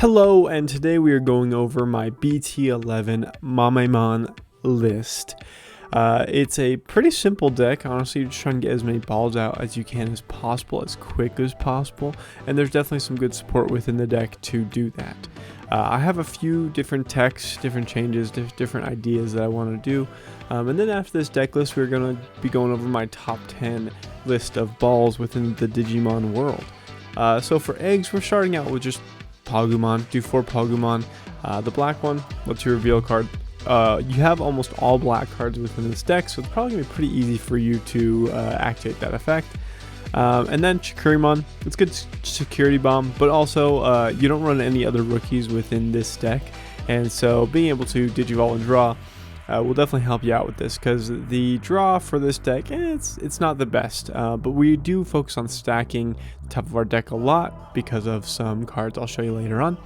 Hello, and today we are going over my BT11 Mamemon list. It's a pretty simple deck. Honestly, you're just trying to get as many balls out as you can as possible, as quick as possible, and there's definitely some good support within the deck to do that. I have a few different techs, different changes, different ideas that I want to do, and then after this deck list, we're going to be going over my top 10 list of balls within the Digimon world. So for eggs, we're starting out with just Pogumon. Do 4 Pogumon. The black one, let's your reveal card. You have almost all black cards within this deck, so it's probably going to be pretty easy for you to activate that effect. And then Chikurimon, it's good security bomb, but also you don't run any other rookies within this deck, and so being able to Digivolve and draw will definitely help you out with this, because the draw for this deck, it's not the best, but we do focus on stacking the top of our deck a lot because of some cards I'll show you later on.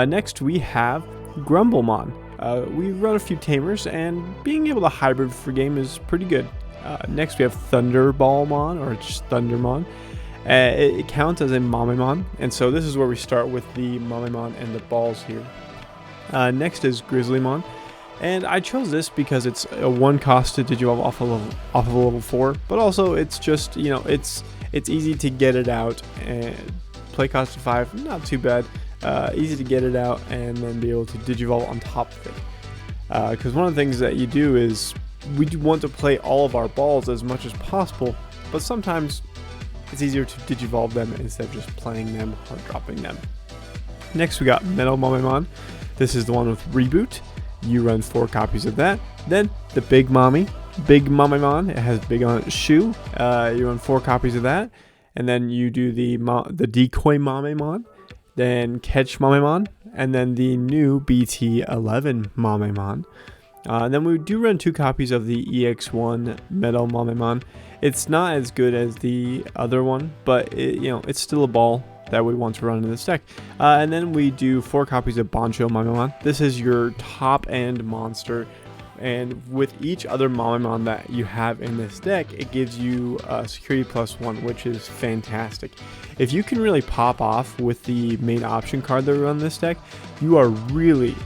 Next we have Grumblemon. We run a few tamers, and being able to hybrid for game is pretty good. Next we have Thunderballmon, or just Thundermon. It counts as a Mamemon, and so this is where we start with the Mamemon and the balls here. Next is Grizzlymon, and I chose this because it's a 1 cost to Digivolve off of level 4, but also it's just, you know, it's easy to get it out, and play cost of 5, not too bad. Easy to get it out and then be able to Digivolve on top of it. Because one of the things that you do is we do want to play all of our balls as much as possible, but sometimes it's easier to Digivolve them instead of just playing them or dropping them. Next we got Metal Mamemon. This is the one with Reboot. You run 4 copies of that. Then the Big Mamemon. It has big on its shoe. You run 4 copies of that, and then you do the Decoy Mamemon. Then Catch Mamemon, and then the new BT11 Mamemon. And then we do run 2 copies of the EX1 Metal Mamemon. It's not as good as the other one, but it's still a ball that we want to run in this deck. And then we do 4 copies of Bancho Mamemon. This is your top end monster, and with each other Mamemon that you have in this deck, it gives you security +1, which is fantastic. If you can really pop off with the main option card that we run this deck, you are really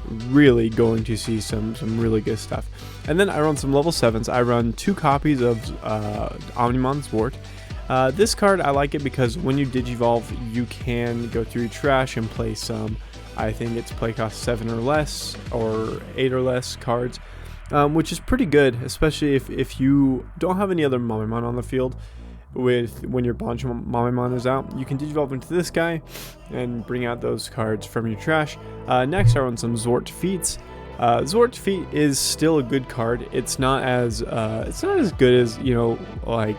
going to see some really good stuff. And then I run some level 7s. I run 2 copies of Omnimon Zwart. This card, I like it because when you Digivolve, you can go through your trash and play some, I think it's play cost 7 or less, or 8 or less cards, which is pretty good, especially if you don't have any other Mamemon on the field. When your Bancho Mamemon is out, you can Digivolve into this guy and bring out those cards from your trash. Next, I run some Zwart Feats. Zwart Feat is still a good card. It's not as good as like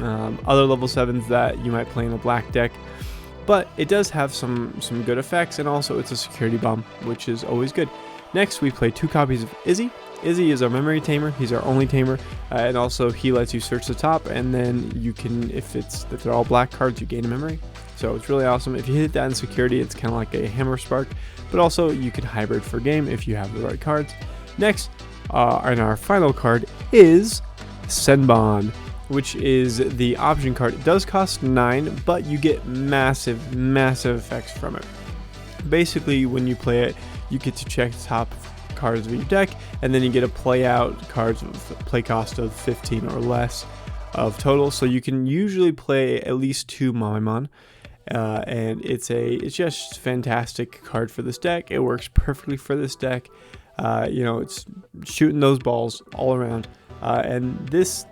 other level 7s that you might play in a black deck, but it does have some good effects, and also it's a security bomb, which is always good. Next, we play 2 copies of Izzy. Izzy is our memory tamer. He's our only tamer, and also he lets you search the top, and then you can, if they're all black cards, you gain a memory. So it's really awesome. If you hit that in security, it's kind of like a hammer spark, but also you can hybrid for game if you have the right cards. Next, and our final card is Senbon, which is the option card. It does cost 9, but you get massive effects from it. Basically, when you play it, you get to check the top cards of your deck, and then you get to play out cards with play cost of 15 or less of total. So you can usually play at least 2 Mamemon, and it's just fantastic card for this deck. It works perfectly for this deck. It's shooting those balls all around, and this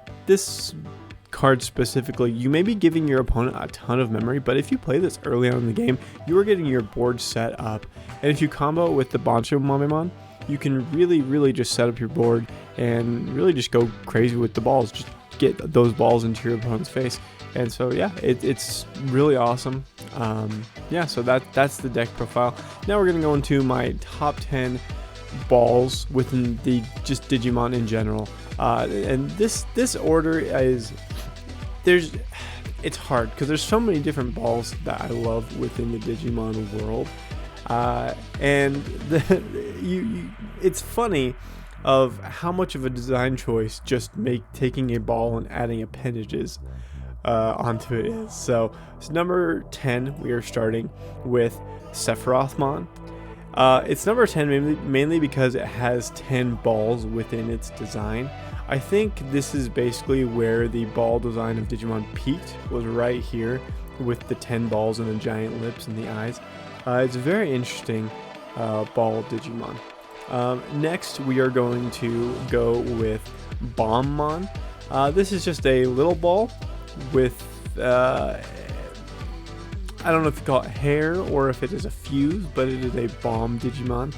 card specifically, you may be giving your opponent a ton of memory, but if you play this early on in the game, you are getting your board set up, and if you combo with the Bancho Mamemon, you can really just set up your board and really just go crazy with the balls. Just get those balls into your opponent's face, and so yeah, it's really awesome. So that's the deck profile. Now we're gonna go into my top 10 balls within the just Digimon in general, and this order is it's hard because there's so many different balls that I love within the Digimon world. And it's funny of how much of a design choice just taking a ball and adding appendages onto it is. So number 10, we are starting with Sephirothmon. It's number 10 mainly because it has 10 balls within its design. I think this is basically where the ball design of Digimon peaked, was right here with the 10 balls and the giant lips and the eyes. It's a very interesting ball Digimon. Next, we are going to go with Bombmon. This is just a little ball with I don't know if you call it hair or if it is a fuse, but it is a bomb Digimon.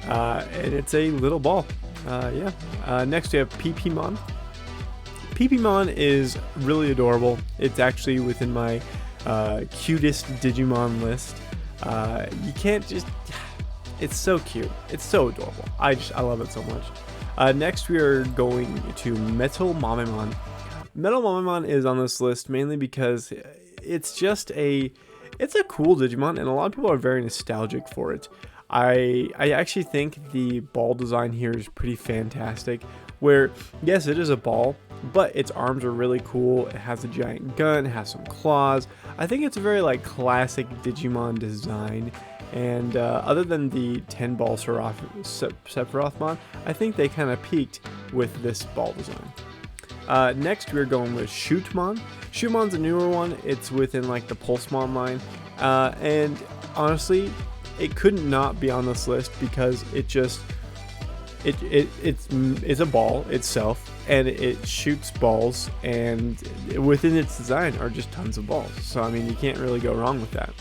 And it's a little ball. Next we have PPmon. PPmon is really adorable. It's actually within my cutest Digimon list. You can't just... It's so cute. It's so adorable. I love it so much. Next we are going to Metal Mamemon. Metal Mamemon is on this list mainly because it's just it's a cool Digimon, and a lot of people are very nostalgic for it. I actually think the ball design here is pretty fantastic, where yes, it is a ball, but its arms are really cool. It has a giant gun, it has some claws. I think it's a very like classic Digimon design, and other than the 10 ball Sephirothmon, I think they kind of peaked with this ball design. Next we're going with Shootmon. Shootmon's a newer one. It's within like the Pulsemon line, and honestly, it could not be on this list because it's a ball itself, and it shoots balls, and within its design are just tons of balls. So I mean, you can't really go wrong with that.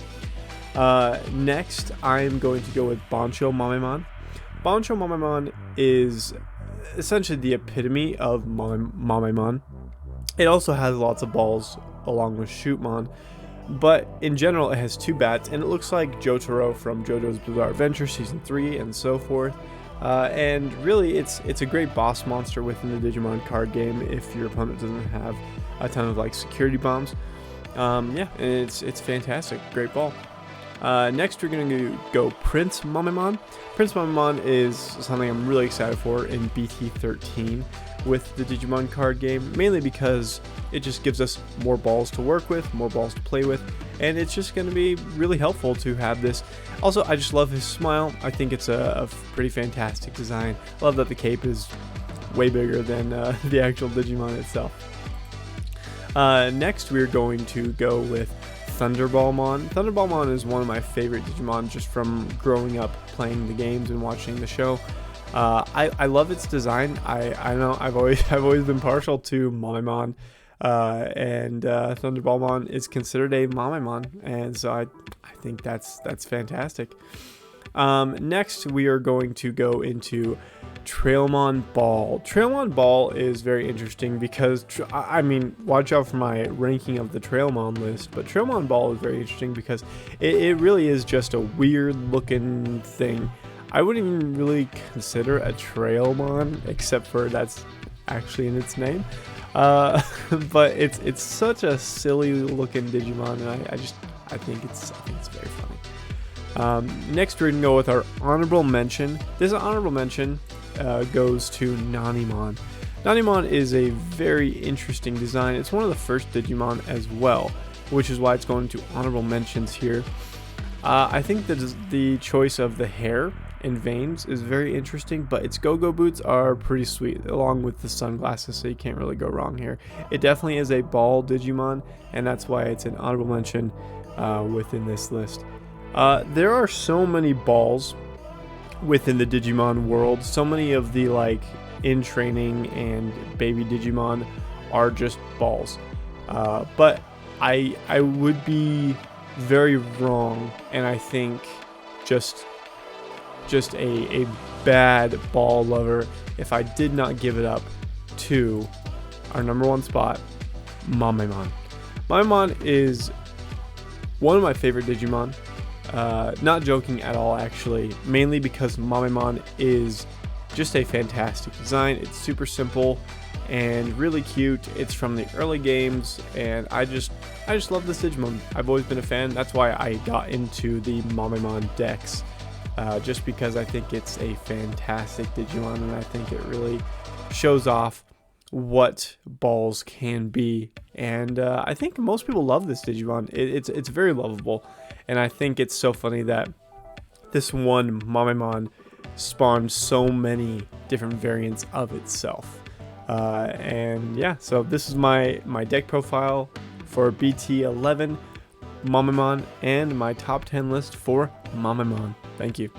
Next, I'm going to go with Bancho Mamemon. Bancho Mamemon is essentially the epitome of Mamemon. It also has lots of balls along with Shootmon, but in general it has 2 bats, and it looks like Jotaro from JoJo's Bizarre Adventure Season 3 and so forth. And really it's a great boss monster within the Digimon card game if your opponent doesn't have a ton of like security bombs. And it's fantastic, great ball. Next we're going to go Prince Mamemon. Prince Mamemon is something I'm really excited for in BT13 with the Digimon card game, mainly because it just gives us more balls to work with, more balls to play with, and it's just going to be really helpful to have this. Also, I just love his smile. I think it's a pretty fantastic design. I love that the cape is way bigger than the actual Digimon itself. Next we're going to go with Thunderballmon. Thunderballmon is one of my favorite Digimon just from growing up playing the games and watching the show. I love its design. I know I've always been partial to Mamemon, and Thunderballmon is considered a Mamemon, and so I think that's fantastic. Next we are going to go into Trailmon Ball. Trailmon Ball is very interesting because, I mean, watch out for my ranking of the Trailmon list, but Trailmon Ball is very interesting because it really is just a weird looking thing. I wouldn't even really consider a Trailmon, except for that's actually in its name. But it's such a silly looking Digimon, and I think it's very funny. Next we're gonna go with our honorable mention. This honorable mention goes to Nanimon. Nanimon is a very interesting design. It's one of the first Digimon as well, which is why it's going to honorable mentions here. I think that the choice of the hair and veins is very interesting, but its go-go boots are pretty sweet, along with the sunglasses, so you can't really go wrong here. It definitely is a ball Digimon, and that's why it's an honorable mention within this list. There are so many balls within the Digimon world. So many of the like in training and baby Digimon are just balls. But I would be very wrong, and I think just a bad ball lover if I did not give it up to our number 1 spot, Mamemon. Mamemon is one of my favorite Digimon. Not joking at all, actually, mainly because Mamemon is just a fantastic design. It's super simple and really cute. It's from the early games, and I just love this Digimon. I've always been a fan. That's why I got into the Mamemon decks, just because I think it's a fantastic Digimon, and I think it really shows off what balls can be. And I think most people love this Digimon. It's very lovable, and I think it's so funny that this one Mamemon spawned so many different variants of itself. And yeah, so this is my deck profile for BT11 Mamemon and my top 10 list for Mamemon. Thank you.